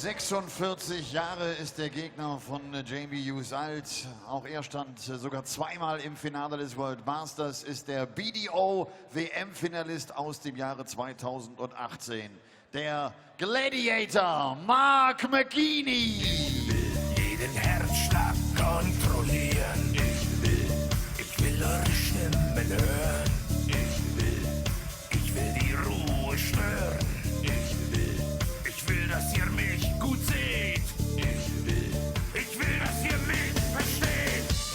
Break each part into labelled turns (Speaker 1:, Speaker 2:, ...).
Speaker 1: 46 Jahre ist der Gegner von Jamie Hughes alt. Auch er stand sogar zweimal im Finale des World Masters, ist der BDO-WM-Finalist aus dem Jahre 2018. Der Gladiator Mark McGeeney.
Speaker 2: Ich will jeden Herzschlag kontrollieren. Ich will eure Stimmen hören. Ich will die Ruhe stören. Ich will, dass ihr mich gut seht. Ich will, dass ihr mich versteht. Ich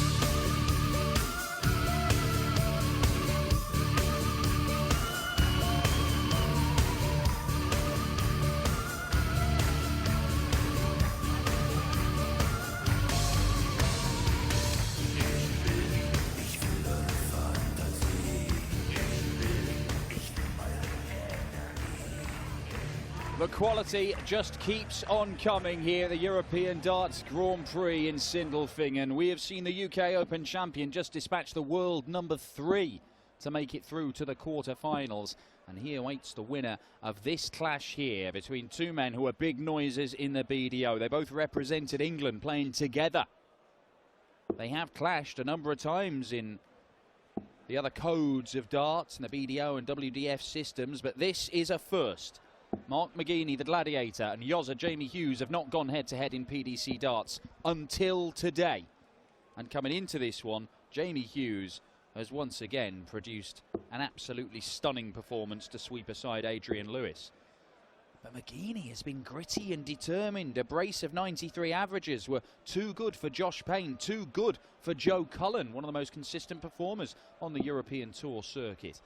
Speaker 2: will eure Fantasie. Ich will eure Energie.
Speaker 3: The quality just keeps on coming here at the European Darts Grand Prix in Sindelfingen. We have seen the UK Open champion just dispatch the world number 3 to make it through to the quarter-finals. And here waits the winner of this clash here between two men who are big noises in the BDO. They both represented England playing together. They have clashed a number of times in the other codes of darts and the BDO and WDF systems, but this is a first. Mark McGeeney, the Gladiator, and Yozza Jamie Hughes have not gone head-to-head in PDC darts until today. And coming into this one, Jamie Hughes has once again produced an absolutely stunning performance to sweep aside Adrian Lewis. But McGeeney has been gritty and determined. A brace of 93 averages were too good for Josh Payne, too good for Joe Cullen, one of the most consistent performers on the European Tour circuit.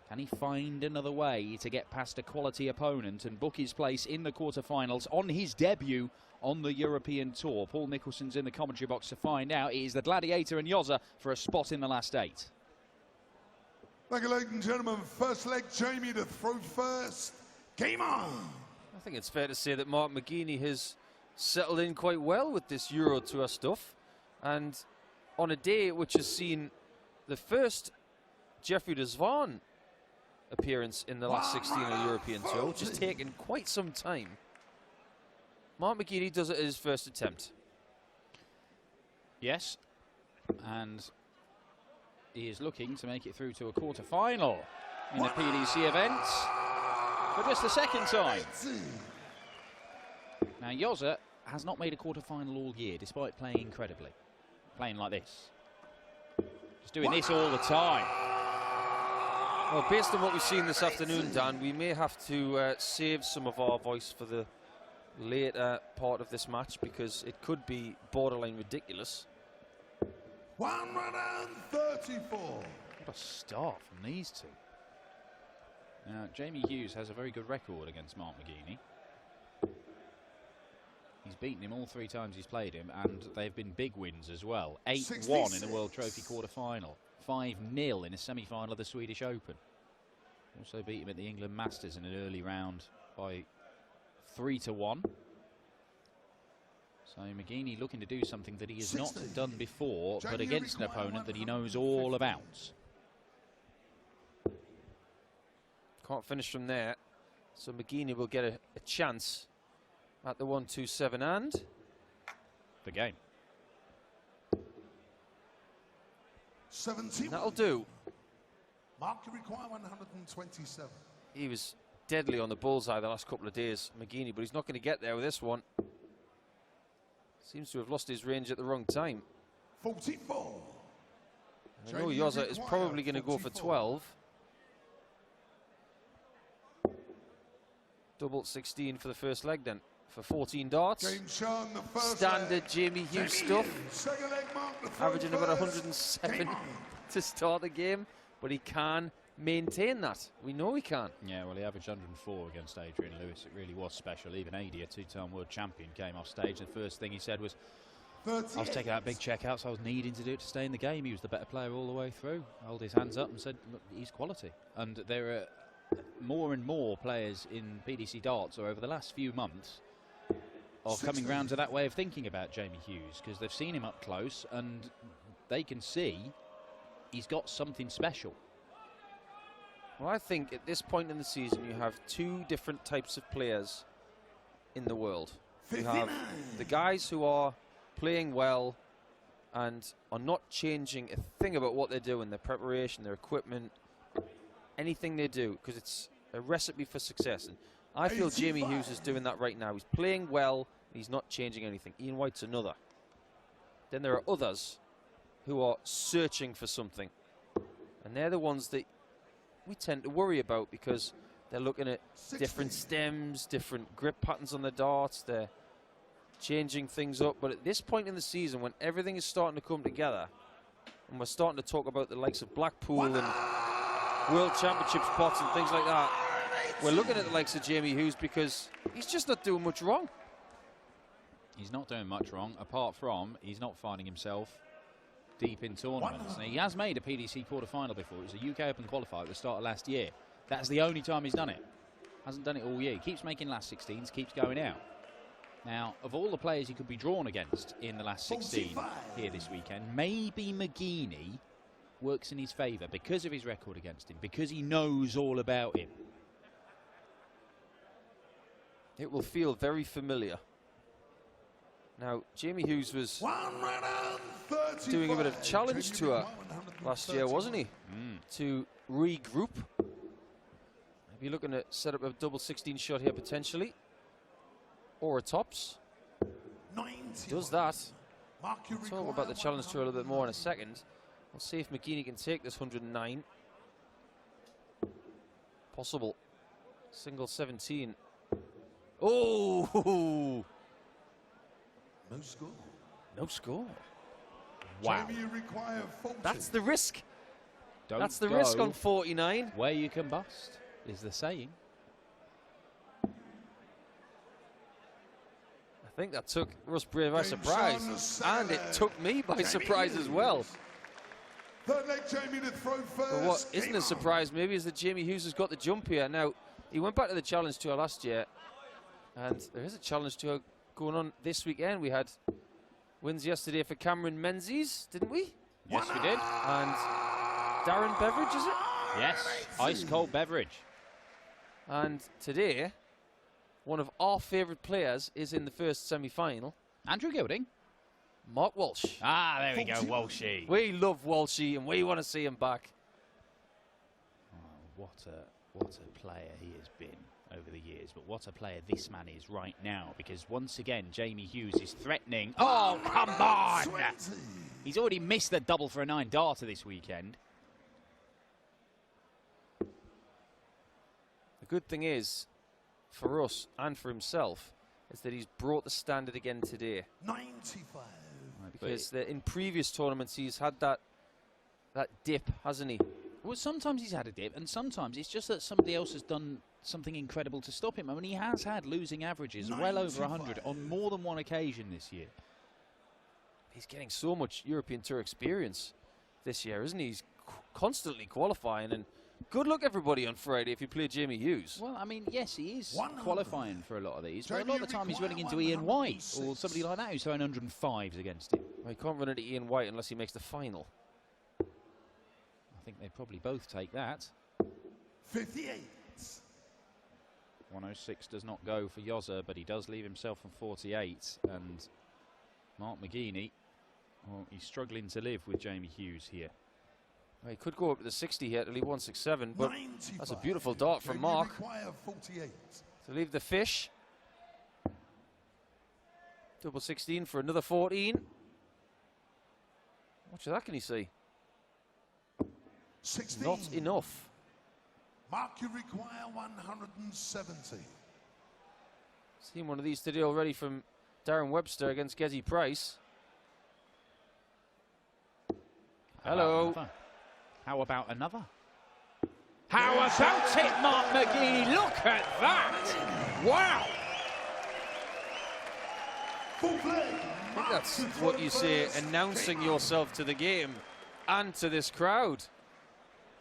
Speaker 3: Can he find another way to get past a quality opponent and book his place in the quarterfinals on his debut on the European Tour? Paul Nicholson's in the commentary box to find out. It is the Gladiator and Yozza for a spot in the last 8.
Speaker 4: Thank you, ladies and gentlemen. First leg, Jamie to throw first. Game on!
Speaker 5: I think it's fair to say that Mark McGeeney has settled in quite well with this Euro Tour stuff. And on a day which has seen the first Jeffrey de Zwaan appearance in the last 16 of the European Tour, which has taken quite some time, Mark McGeeney does it at his first attempt.
Speaker 3: Yes, and he is looking to make it through to a quarter-final in the PDC event for just the second time. Now, Yozza has not made a quarter-final all year, despite playing incredibly. Playing like this. Just doing this all the time.
Speaker 5: Well, based on what we've seen this afternoon, Dan, we may have to save some of our voice for the later part of this match, because it could be borderline ridiculous.
Speaker 4: 134.
Speaker 3: What a start from these two. Now, Jamie Hughes has a very good record against Mark McGeeney. He's beaten him all 3 times he's played him, and they've been big wins as well. 8-1 in the World Trophy quarter-final. 5-0 in a semi-final of the Swedish Open. Also beat him at the England Masters in an early round by 3-1. So McGeeney looking to do something that he has not done before, but against an opponent that he knows all about.
Speaker 5: Can't finish from there, so McGeeney will get a chance at the 1-2-7 and
Speaker 3: the game.
Speaker 4: 17.
Speaker 5: That'll do.
Speaker 4: Mark, you require 127.
Speaker 5: He was deadly on the bullseye the last couple of days, McGeeney, but he's not going to get there with this one. Seems to have lost his range at the wrong time.
Speaker 4: 44.
Speaker 5: I know Yozza is probably going to go for 12. Double 16 for the first leg then, for 14 darts.
Speaker 4: Shown, the first
Speaker 5: Standard
Speaker 4: leg.
Speaker 5: Jamie Hughes stuff.
Speaker 4: Second leg, Mark,
Speaker 5: Averaging about 107 to start the game, but he can maintain that. We know he can.
Speaker 3: Yeah, well, he averaged 104 against Adrian Lewis. It really was special. Even Adi, a 2-time world champion, came off stage. The first thing he said was, I was taking out big checkouts. I was needing to do it to stay in the game. He was the better player all the way through. Held his hands up and said, look, he's quality. And there are more and more players in PDC darts, or over the last few months, are coming round to that way of thinking about Jamie Hughes, because they've seen him up close and they can see he's got something special.
Speaker 5: Well, I think at this point in the season you have 2 different types of players in the world. You have the guys who are playing well and are not changing a thing about what they're doing, their preparation, their equipment, anything they do, because it's a recipe for success. And I feel Jamie Hughes is doing that right now. He's playing well, he's not changing anything. Ian White's another. Then there are others who are searching for something. And they're the ones that we tend to worry about because they're looking at different stems, different grip patterns on the darts. They're changing things up. But at this point in the season, when everything is starting to come together, and we're starting to talk about the likes of Blackpool and World Championship spots and things like that, we're looking at the likes of Jamie Hughes because he's just not doing much wrong.
Speaker 3: He's not doing much wrong, apart from he's not finding himself deep in tournaments. Now, he has made a PDC quarter-final before. It was a UK Open qualifier at the start of last year. That's the only time he's done it. Hasn't done it all year. He keeps making last 16s, keeps going out. Now, of all the players he could be drawn against in the last 16 here this weekend, maybe McGeeney works in his favour because of his record against him, because he knows all about him.
Speaker 5: It will feel very familiar. Now, Jamie Hughes was doing a bit of challenge tour last year, wasn't he? To regroup. Maybe looking to set up a double 16 shot here potentially. Or a tops. Does that. We'll talk about the challenge tour a little bit more in a second. We'll see if McGeeney can take this 109. Possible. Single 17. Oh!
Speaker 4: No score.
Speaker 5: No score.
Speaker 3: Wow.
Speaker 5: That's the risk. That's the
Speaker 3: Don't
Speaker 5: risk
Speaker 3: go
Speaker 5: on 49.
Speaker 3: where you can bust, is the saying.
Speaker 5: I think that took Russ Bray by surprise. And it took me by surprise as well.
Speaker 4: Third leg, Jamie to throw first.
Speaker 5: But what isn't a surprise maybe is that Jamie Hughes has got the jump here. Now, he went back to the challenge tour last year. And there is a challenge tour going on this weekend. We had wins yesterday for Cameron Menzies, didn't we?
Speaker 3: Yes, we did.
Speaker 5: And Darren Beveridge, is it?
Speaker 3: Yes, ice cold beverage.
Speaker 5: And today, one of our favourite players is in the first semi-final.
Speaker 3: Andrew Gilding.
Speaker 5: Mark Walsh.
Speaker 3: Ah, there we go, Walshy.
Speaker 5: We love Walshy and we want to see him back.
Speaker 3: Oh, what a player he has been over the years, but what a player this man is right now, because once again Jamie Hughes is threatening. Oh, come on! He's already missed the double for a 9 darter this weekend.
Speaker 5: The good thing is, for us and for himself, is that he's brought the standard again today.
Speaker 4: 95.
Speaker 5: Because in previous tournaments he's had that dip, hasn't he?
Speaker 3: Well, sometimes he's had a dip, and sometimes it's just that somebody else has done something incredible to stop him. I mean, he has had losing averages well over 100 on more than one occasion this year.
Speaker 5: He's getting so much European Tour experience this year, isn't he? He's constantly qualifying, and good luck everybody on Friday if you play Jamie Hughes.
Speaker 3: Well, I mean, yes, he is qualifying for a lot of these, but a lot of the time he's running into Ian White or somebody like that who's throwing 105s against him.
Speaker 5: Well, he can't run into Ian White unless he makes the final.
Speaker 3: I think they'd probably both take that.
Speaker 4: 58.
Speaker 3: 106 does not go for Yoza, but he does leave himself on 48. And Mark McGeeney, well, he's struggling to live with Jamie Hughes here.
Speaker 5: Well, he could go up to the 60 here to leave 167, but
Speaker 4: 95.
Speaker 5: that's a beautiful dart from Mark.
Speaker 4: 48.
Speaker 5: To leave the fish. Double 16 for another 14. How much of that can he see?
Speaker 4: 16.
Speaker 5: Not enough.
Speaker 4: Mark, you require 170.
Speaker 5: Seen one of these today already from Darren Webster against Gezi Price. Hello.
Speaker 3: How about another? How about it, Mark McGeeney? Look at that! Wow!
Speaker 5: I think that's what you say, announcing yourself to the game and to this crowd.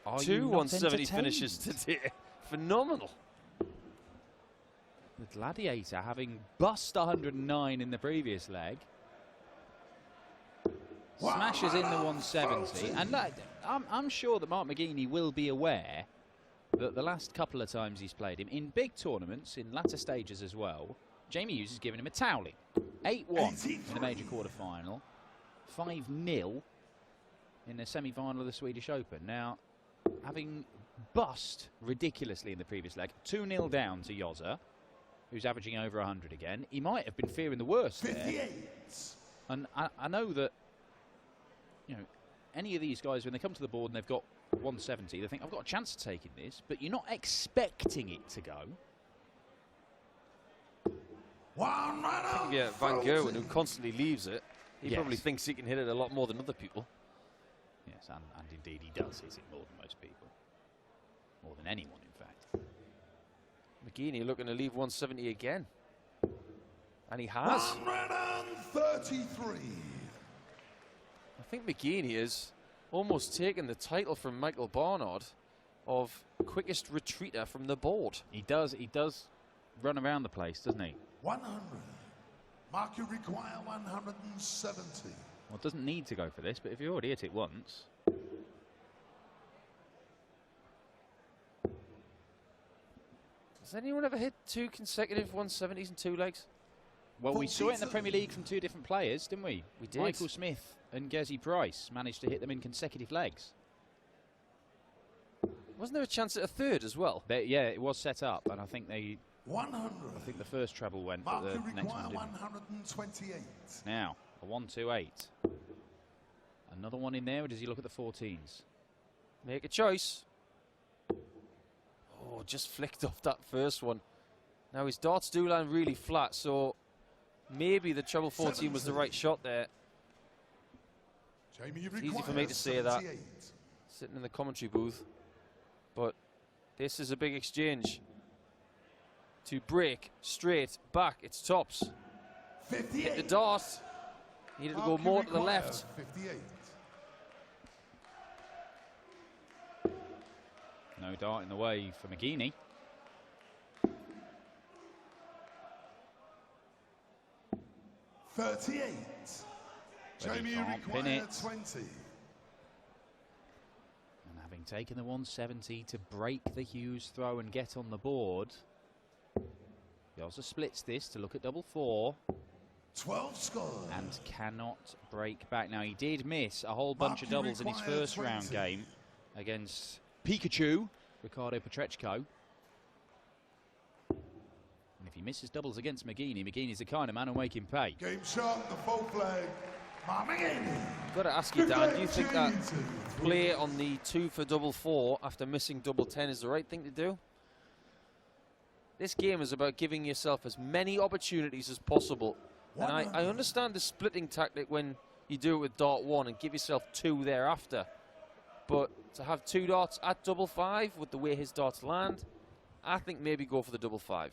Speaker 3: Are
Speaker 5: 2 170 finishes today. Phenomenal.
Speaker 3: The Gladiator having bust 109 in the previous leg. Smashes in the 170. And look, I'm sure that Mark McGeeney will be aware that the last couple of times he's played him, in big tournaments, in latter stages as well, Jamie Hughes is giving him a toweling. 8-1 in the major quarter-final. 5-0 in the semi-final of the Swedish Open. Now, having bust ridiculously in the previous leg, 2-0 down to Jozza, who's averaging over 100 again. He might have been fearing the worst there. And I know that, you know, any of these guys, when they come to the board and they've got 170, they think, I've got a chance of taking this, but you're not expecting it to go.
Speaker 5: Yeah, Van Gerwen, who constantly leaves it, he probably thinks he can hit it a lot more than other people.
Speaker 3: Yes, and indeed he does hit it more than most people. More than anyone, in fact.
Speaker 5: McGeeney looking to leave 170 again. And he has.
Speaker 4: 133.
Speaker 5: I think McGeeney is almost taken the title from Michael Barnard of quickest retreater from the board.
Speaker 3: He does run around the place, doesn't he?
Speaker 4: 100. Mark, you require 170.
Speaker 3: Well, it doesn't need to go for this, but if you already hit it once.
Speaker 5: Has anyone ever hit 2 consecutive 170s in 2 legs?
Speaker 3: Well, we saw it in the Premier League from 2 different players, didn't we?
Speaker 5: We did.
Speaker 3: Michael Smith and Gezi Price managed to hit them in consecutive legs.
Speaker 5: Wasn't there a chance at a third as well?
Speaker 3: Yeah, it was set up, and I think they...
Speaker 4: 100.
Speaker 3: I think the first treble went,
Speaker 4: Mark,
Speaker 3: but
Speaker 4: you
Speaker 3: the next
Speaker 4: require
Speaker 3: one didn't.
Speaker 4: 128.
Speaker 3: Now, a 1-2-8. Another one in there, or does he look at the 14s?
Speaker 5: Make a choice. Oh, just flicked off that first one. Now his darts do land really flat, so maybe the treble 14 was the right shot there.
Speaker 4: Jamie, you
Speaker 5: It's easy for me to say that,
Speaker 4: 78.
Speaker 5: sitting in the commentary booth. But this is a big exchange. To break, straight, back, it's tops.
Speaker 4: 58.
Speaker 5: Hit the dart. Needed to go
Speaker 4: Mark, you
Speaker 5: more to the
Speaker 4: require
Speaker 5: left.
Speaker 4: 58.
Speaker 3: No dart in the way for McGeeney.
Speaker 4: $38.
Speaker 3: But he
Speaker 4: Jamie, you
Speaker 3: can't pin
Speaker 4: require
Speaker 3: it.
Speaker 4: 20.
Speaker 3: And having taken the 170 to break the Hughes throw and get on the board, he also splits this to look at double 4.
Speaker 4: 12 scores.
Speaker 3: And cannot break back. Now, he did miss a whole bunch of
Speaker 4: Mark, you
Speaker 3: doubles in his
Speaker 4: require
Speaker 3: first round
Speaker 4: 20.
Speaker 3: game against Pikachu, Ricardo Petrechko. And if he misses doubles against McGeeney, McGeeney's the kind of man who'll make him pay.
Speaker 4: Game shot, the full flag. Mark McGeeney.
Speaker 5: I've got to ask you, Dan, do you think that play on the 2 for double 4 after missing double 10 is the right thing to do? This game is about giving yourself as many opportunities as possible. And I understand the splitting tactic when you do it with dart 1 and give yourself 2 thereafter. But to have 2 darts at double 5 with the way his darts land, I think maybe go for the double 5.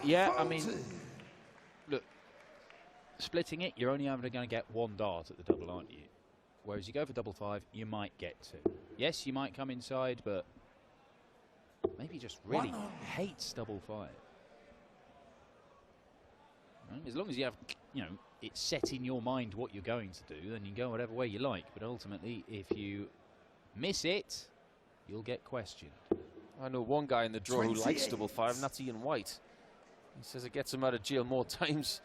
Speaker 3: Yeah, I mean, look, splitting it, you're only ever going to get 1 dart at the double, aren't you? Whereas you go for double 5, you might get 2. Yes, you might come inside, but maybe just really hates double 5. Right? As long as you have, you know, it's set in your mind what you're going to do, then you go whatever way you like. But ultimately, if you miss it, you'll get questioned.
Speaker 5: I know one guy in the draw who likes double 5, and that's Ian White. He says it gets him out of jail more times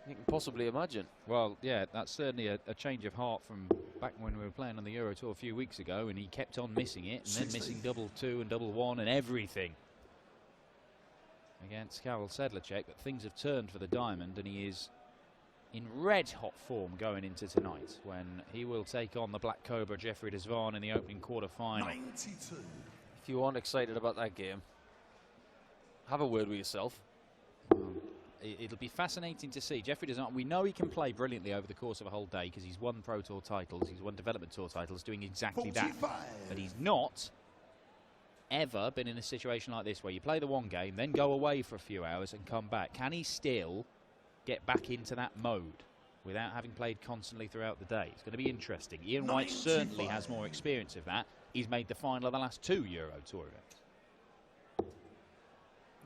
Speaker 5: than you can possibly imagine.
Speaker 3: Well, yeah, that's certainly a change of heart from back when we were playing on the Euro Tour a few weeks ago, and he kept on missing it, and then missing double 2 and double 1 and everything against Karel Sedlacek. But things have turned for the Diamond, and he is in red-hot form going into tonight, when he will take on the Black Cobra Jeffrey de Zwaan in the opening quarter-final.
Speaker 4: 92.
Speaker 5: If you aren't excited about that game, have a word with yourself.
Speaker 3: It'll be fascinating to see. Jeffrey de Zwaan, we know he can play brilliantly over the course of a whole day because he's won Pro Tour titles, he's won Development Tour titles, doing exactly
Speaker 4: 45.
Speaker 3: that. But he's not ever been in a situation like this where you play the one game, then go away for a few hours and come back. Can he still get back into that mode without having played constantly throughout the day? It's going to be interesting. Ian White certainly has more experience of that. He's made the final of the last 2 Euro Tour events.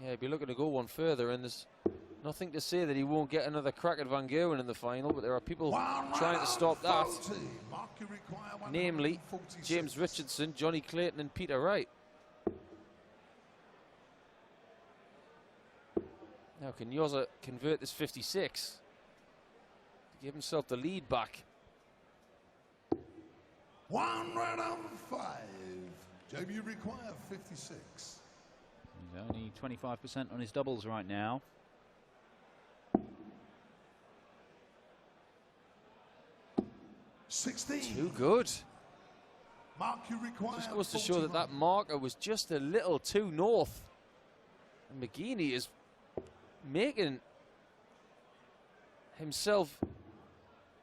Speaker 5: Yeah, he'd be looking to go one further, and there's nothing to say that he won't get another crack at Van Gerwen in the final, but there are people trying to stop that, namely James Richardson, Johnny Clayton and Peter Wright. Now can Yoza convert this 56 to give himself the lead back?
Speaker 4: 1 round of 5. Jamie, you require 56.
Speaker 3: He's only 25% on his doubles right now.
Speaker 5: Too good.
Speaker 4: Mark, you require
Speaker 5: Just goes to show that that marker was just a little too north. And McGeeney is making himself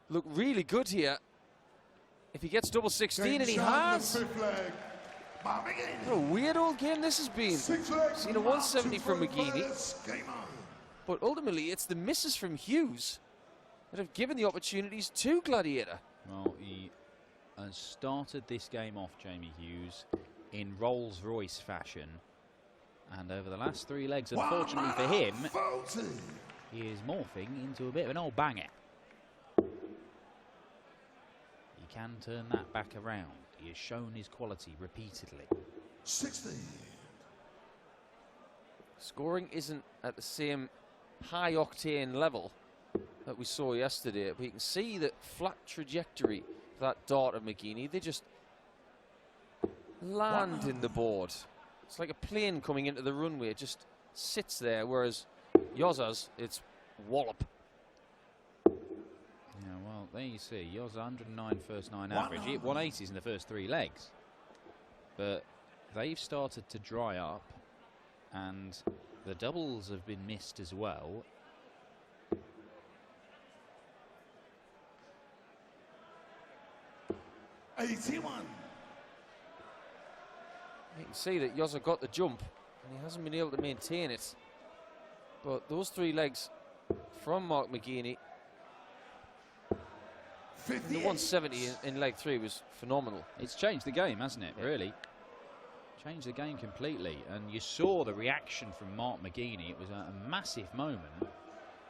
Speaker 5: look really good here. If he gets double 16, and he has. What a weird old game this has been. Seen a 170 from McGeeney. But ultimately, it's the misses from Hughes that have given the opportunities to Gladiator.
Speaker 3: Well, he has started this game off, Jamie Hughes, in Rolls-Royce fashion. And over the last 3 legs, unfortunately for him, he is morphing into a bit of an old banger. He can turn that back around. He has shown his quality repeatedly.
Speaker 4: 60.
Speaker 5: Scoring isn't at the same high-octane level that we saw yesterday, but you can see that flat trajectory of that dart of McGeeney. They just land in the board. It's like a plane coming into the runway. It just sits there, whereas Yoza's, it's wallop.
Speaker 3: Yeah, well, there you see. Yoza 109 first 9 average. He hit 180s in the first 3 legs. But they've started to dry up, and the doubles have been missed as well.
Speaker 4: $81.
Speaker 5: You can see that Yoza got the jump, and he hasn't been able to maintain it. But those 3 legs from Mark McGeeney, the 170 in leg 3 was phenomenal.
Speaker 3: It's changed the game, hasn't it, really? Changed the game completely. And you saw the reaction from Mark McGeeney. It was a massive moment.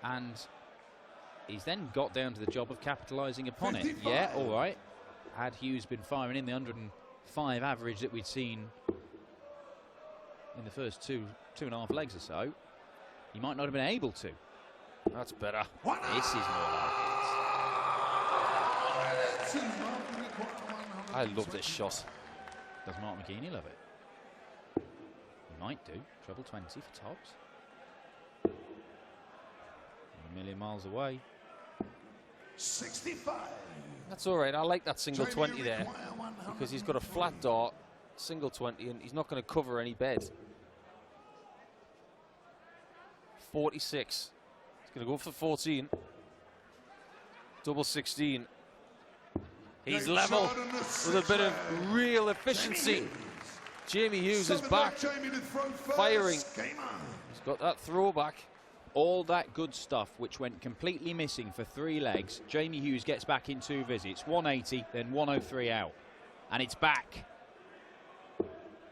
Speaker 3: And he's then got down to the job of capitalising upon 55. It. Yeah, all right. Had Hughes been firing in the 105 average that we'd seen in the first 2.5 legs or so, he might not have been able to.
Speaker 5: That's better.
Speaker 3: This is more like it.
Speaker 5: I love this shot.
Speaker 3: Does Mark McGeeney love it? He might do. Treble 20 for tops. A million miles away.
Speaker 4: 65.
Speaker 5: That's all right. I like that single 20 there because he's got a flat dart, single 20, and he's not going to cover any bed. 46. He's going to go for 14. Double 16. He's level with a bit of real efficiency. Jamie Hughes is back, firing. He's got that throwback.
Speaker 3: All that good stuff which went completely missing for 3 legs. Jamie Hughes gets back in 2 visits. 180, then 103 out. And it's back.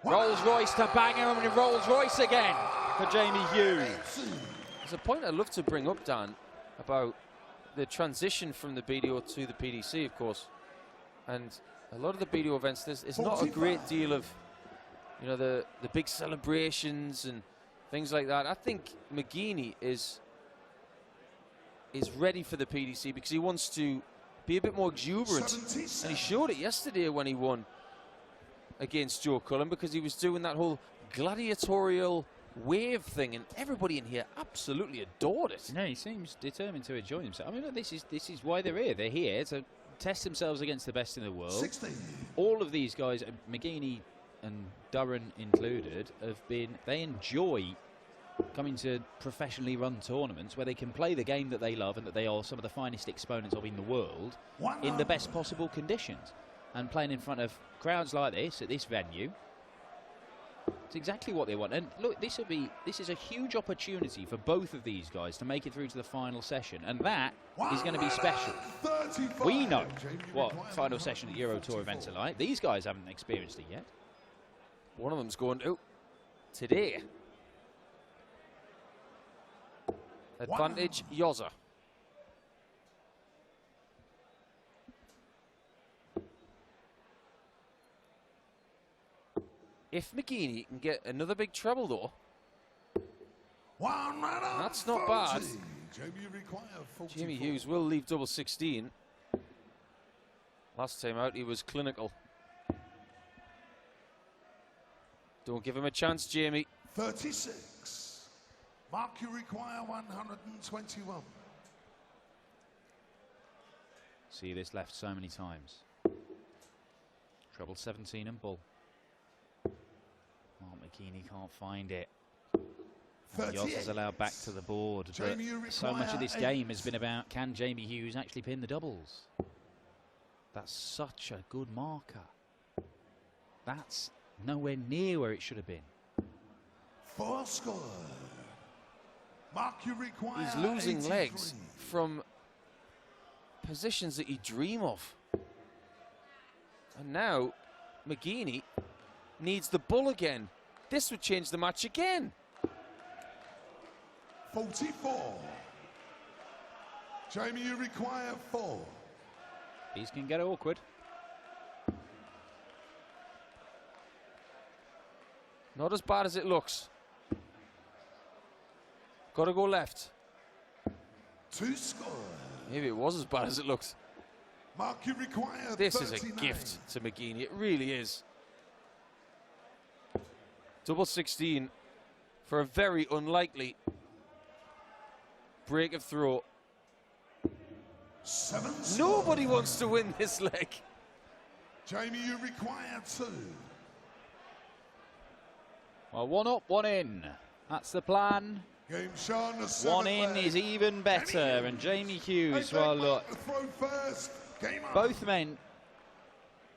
Speaker 3: Rolls-Royce to banger and Rolls-Royce again for Jamie Hughes.
Speaker 5: There's a point I'd love to bring up, Dan, about the transition from the BDO to the PDC, of course. And a lot of the BDO events, there's not a great deal of, you know, the big celebrations and things like that. I think McGeeney is ready for the PDC because he wants to be a bit more exuberant. 77. And he showed it yesterday when he won against Joe Cullen because he was doing that whole gladiatorial wave thing, and everybody in here absolutely adored it.
Speaker 3: No, he seems determined to enjoy himself. I mean, look, this is why they're here. They're here to test themselves against the best in the world. 16. All of these guys, McGeeney and Durran included, they enjoy coming to professionally run tournaments where they can play the game that they love and that they are some of the finest exponents of in the world in the best possible conditions. And playing in front of crowds like this at this venue, it's exactly what they want. And look, this is a huge opportunity for both of these guys to make it through to the final session, and that is going to be special. We know what final session at Euro Tour events are like. These guys haven't experienced it yet.
Speaker 5: One of them's going to today. Advantage Yoza. If McGeeney can get another big treble though, That's not bad.
Speaker 4: Jamie require 44.
Speaker 5: Jamie Hughes will leave double 16. Last time out, he was clinical. Don't give him a chance, Jamie.
Speaker 4: 36. Mark, you require 121.
Speaker 3: See this left so many times. Treble 17 and bull. Mark McGeeney can't find it. Hughes is allowed back to the board, but so much of this game has been about, can Jamie Hughes actually pin the doubles? That's such a good marker. That's nowhere near where it should have been.
Speaker 4: 4 score. Mark, you require
Speaker 5: He's losing
Speaker 4: 83.
Speaker 5: legs from positions that you dream of. And now McGeeney needs the bull again. This would change the match again.
Speaker 4: 44. Jamie, you require 4.
Speaker 3: These can get awkward.
Speaker 5: Not as bad as it looks. Got to go left.
Speaker 4: 2 score.
Speaker 5: Maybe it was as bad as it looks.
Speaker 4: Mark, you require
Speaker 5: This
Speaker 4: 39.
Speaker 5: is a gift to McGeeney. It really is. Double 16 for a very unlikely break of throw.
Speaker 4: 7 score.
Speaker 5: Nobody wants to win this leg.
Speaker 4: Jamie, you require 2.
Speaker 3: Well, 1 up, 1 in. That's the plan.
Speaker 4: Game shown the
Speaker 3: 1
Speaker 4: 7th
Speaker 3: in
Speaker 4: leg.
Speaker 3: is even better. And Jamie Hughes,
Speaker 4: Hey,
Speaker 3: well,
Speaker 4: Mark,
Speaker 3: look,
Speaker 4: the throw first. Game on.
Speaker 3: both men,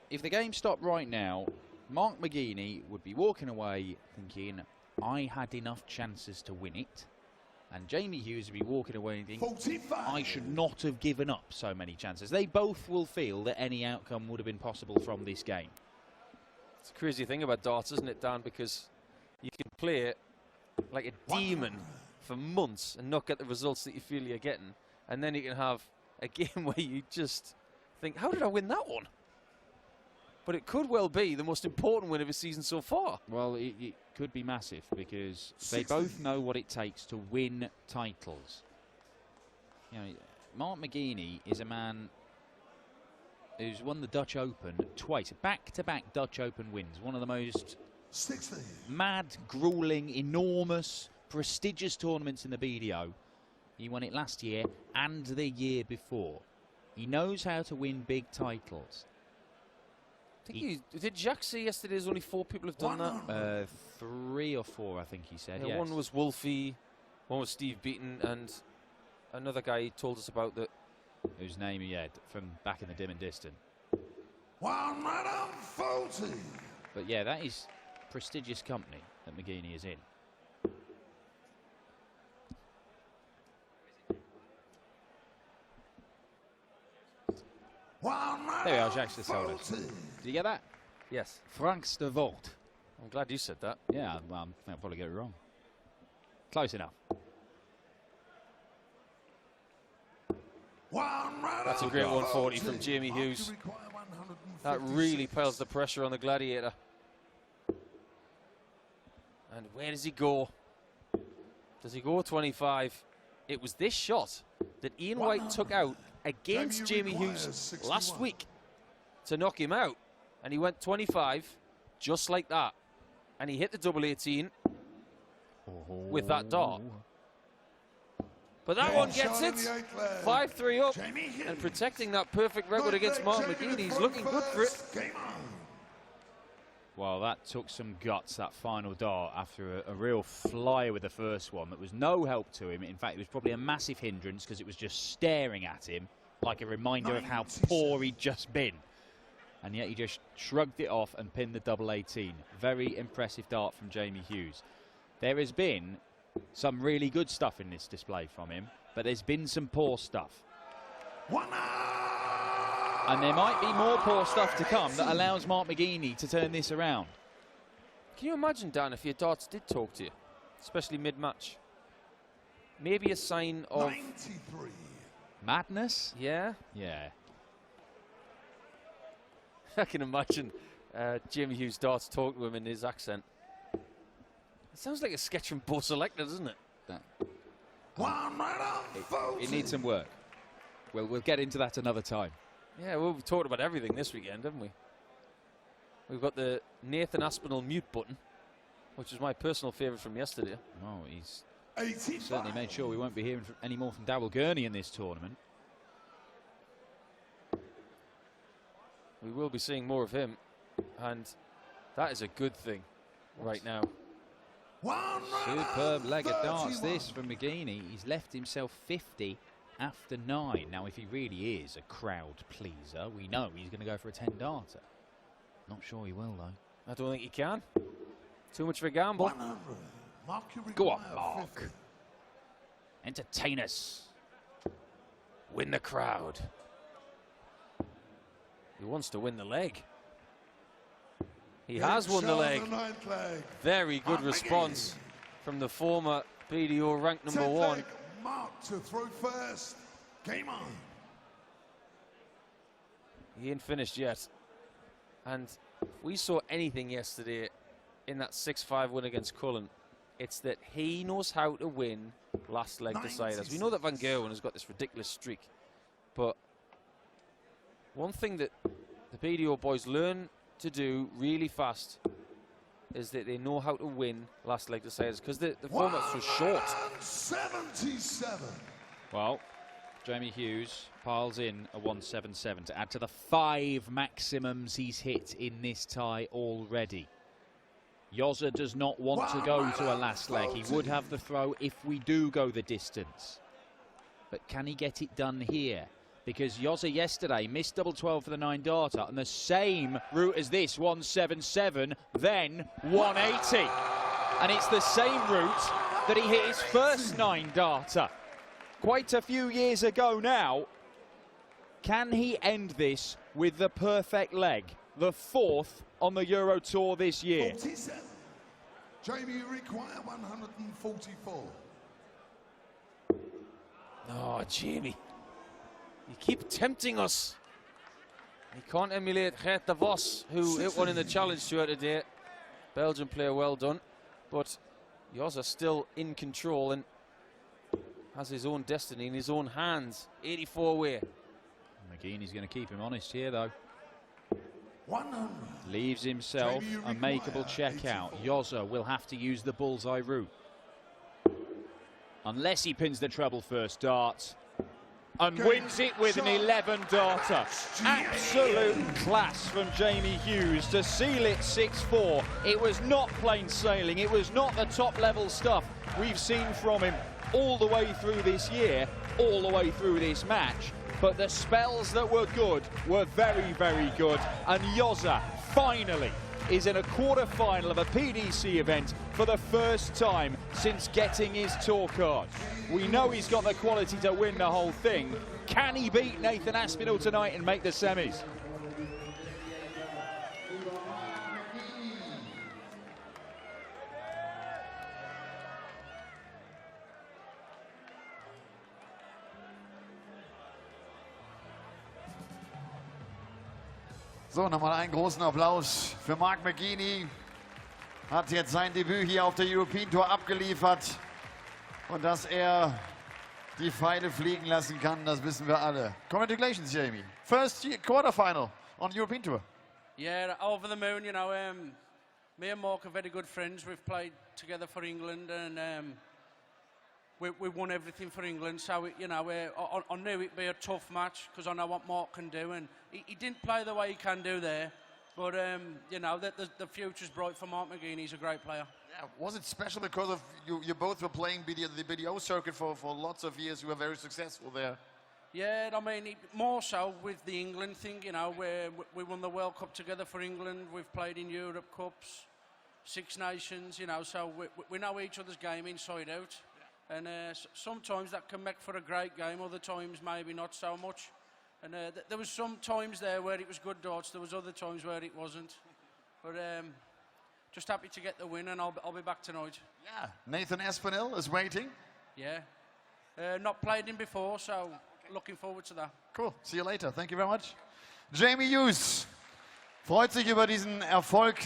Speaker 3: if the game stopped right now, Mark McGeeney would be walking away thinking, I had enough chances to win it. And Jamie Hughes would be walking away and thinking,
Speaker 4: 45.
Speaker 3: I should not have given up so many chances. They both will feel that any outcome would have been possible from this game.
Speaker 5: It's a crazy thing about darts, isn't it, Dan? Because you can play it like a demon for months and not get the results that you feel you're getting. And then you can have a game where you just think, how did I win that one? But it could well be the most important win of his season so far.
Speaker 3: Well, it could be massive because they both know what it takes to win titles. You know, Mark McGeeney is a man who's won the Dutch Open twice, back-to-back Dutch Open wins. One of the most
Speaker 4: 60.
Speaker 3: mad, grueling, enormous, prestigious tournaments in the BDO. He won it last year and the year before. He knows how to win big titles.
Speaker 5: I think did Jacques say yesterday there's only 4 people who've done that?
Speaker 3: 3 or 4, I think he said.
Speaker 5: Yeah,
Speaker 3: yes.
Speaker 5: one was Wolfie, one was Steve Beaton, and another guy he told us about that.
Speaker 3: Whose name he had from back in the dim and distant.
Speaker 4: 140.
Speaker 3: But yeah, that is prestigious company that McGeeney is in. There we are, Jacques de Solis. Did you get that?
Speaker 5: Yes.
Speaker 3: Franks de Volt.
Speaker 5: I'm glad you said that.
Speaker 3: Yeah, well, I think I'll probably get it wrong. Close enough.
Speaker 5: That's a great 140 from Jamie Hughes. That really piles the pressure on the Gladiator. And where does he go? Does he go 25? It was this shot that Ian White took out against Jamie Hughes last week to knock him out. And he went 25 just like that. And he hit the double 18 with that dart. But that one gets it. 5-3 up and protecting that perfect record against Mark McGeeney. He's looking good for it.
Speaker 3: Well, that took some guts, that final dart, after a real flyer with the first one. That was no help to him. In fact, it was probably a massive hindrance because it was just staring at him like a reminder of how poor he'd just been. And yet he just shrugged it off and pinned the double 18. Very impressive dart from Jamie Hughes. There has been some really good stuff in this display from him, but there's been some poor stuff. And there might be more poor stuff to come that allows Mark McGeeney to turn this around.
Speaker 5: Can you imagine, Dan, if your darts did talk to you, especially mid-match? Maybe a sign of
Speaker 4: 93.
Speaker 3: Madness?
Speaker 5: Yeah.
Speaker 3: Yeah.
Speaker 5: I can imagine Jamie Hughes' darts talk to him in his accent. It sounds like a sketch from Bo Selector, doesn't it?
Speaker 3: That It needs some work. We'll get into that another time.
Speaker 5: Yeah, well, we've talked about everything this weekend, haven't we? We've got the Nathan Aspinall mute button, which is my personal favourite from yesterday.
Speaker 3: Oh, he's certainly made sure we won't be hearing any more from Dowell Gurney in this tournament.
Speaker 5: We will be seeing more of him, and that is a good thing right now.
Speaker 3: Superb leg of darts this from McGeeney. He's left himself 50 after 9. Now, if he really is a crowd pleaser, we know he's going to go for a 10-darter. Not sure he will, though.
Speaker 5: I don't think he can. Too much of a gamble.
Speaker 3: Go on, Mark. Entertain us.
Speaker 5: Win the crowd. He wants to win the leg. He has won the leg. Very good response from the former BDO ranked number 1.
Speaker 4: Mark to throw first. Game on.
Speaker 5: He ain't finished yet. And if we saw anything yesterday in that 6-5 win against Cullen, it's that he knows how to win last leg deciders. We know that Van Gerwen has got this ridiculous streak, but one thing that the BDO boys learn to do really fast is that they know how to win last leg deciders because the format's so short.
Speaker 4: 177.
Speaker 3: Well, Jamie Hughes piles in a 177 to add to the 5 maximums he's hit in this tie already. Yoza does not want to go to a last leg. He would have the throw if we do go the distance. But can he get it done here? Because Yoza yesterday missed double 12 for the 9-darter on the same route as this, 177, then 180. And it's the same route that he hit his first 9-darter quite a few years ago now. Can he end this with the perfect leg? The 4th on the Euro Tour this year.
Speaker 4: 47. Jamie, you require 144.
Speaker 5: Oh, Jamie. You keep tempting us. He can't emulate Gert de Vos, who hit one in the Challenge Tour today. Belgian player, well done. But Yoza still in control and has his own destiny in his own hands. 84 away.
Speaker 3: McGeeney's going to keep him honest here, though.
Speaker 4: 100.
Speaker 3: Leaves himself a makeable check out. Yoza will have to use the bullseye route. Unless he pins the treble first dart. And wins it with an 11-darter. Absolute class from Jamie Hughes to seal it 6-4. It was not plain sailing. It was not the top-level stuff we've seen from him all the way through this year, all the way through this match. But the spells that were good were very, very good. And Yoza finally is in a quarter-final of a PDC event for the first time since getting his tour card. We know he's got the quality to win the whole thing. Can he beat Nathan Aspinall tonight and make the semis?
Speaker 1: So, nochmal einen großen Applaus für Mark McGeeney. Hat jetzt sein Debüt hier auf der European Tour abgeliefert. Und dass er die Pfeile fliegen lassen kann, das wissen wir alle. Congratulations, Jamie. First quarterfinal on European Tour.
Speaker 6: Yeah, over the moon, you know. Me and Mark are very good friends. We've played together for England and we won everything for England. So, you know, I knew it'd be a tough match because I know what Mark can do. And he didn't play the way he can do there. But, you know, the future's bright for Mark McGeeney. He's a great player.
Speaker 1: Yeah, was it special because of you both were playing the BDO circuit for lots of years? You were very successful there.
Speaker 6: Yeah, I mean, more so with the England thing, you know, where we won the World Cup together for England. We've played in Europe Cups, Six Nations, you know, so we know each other's game inside out. Yeah. And sometimes that can make for a great game, other times maybe not so much. And there was some times there where it was good darts, there was other times where it wasn't. But just happy to get the win, and I'll be back tonight.
Speaker 1: Yeah, Nathan Aspinall is waiting.
Speaker 6: Yeah, not played him before, so looking forward to that.
Speaker 1: Cool, see you later, thank you very much. Jamie Hughes freut sich über diesen Erfolg.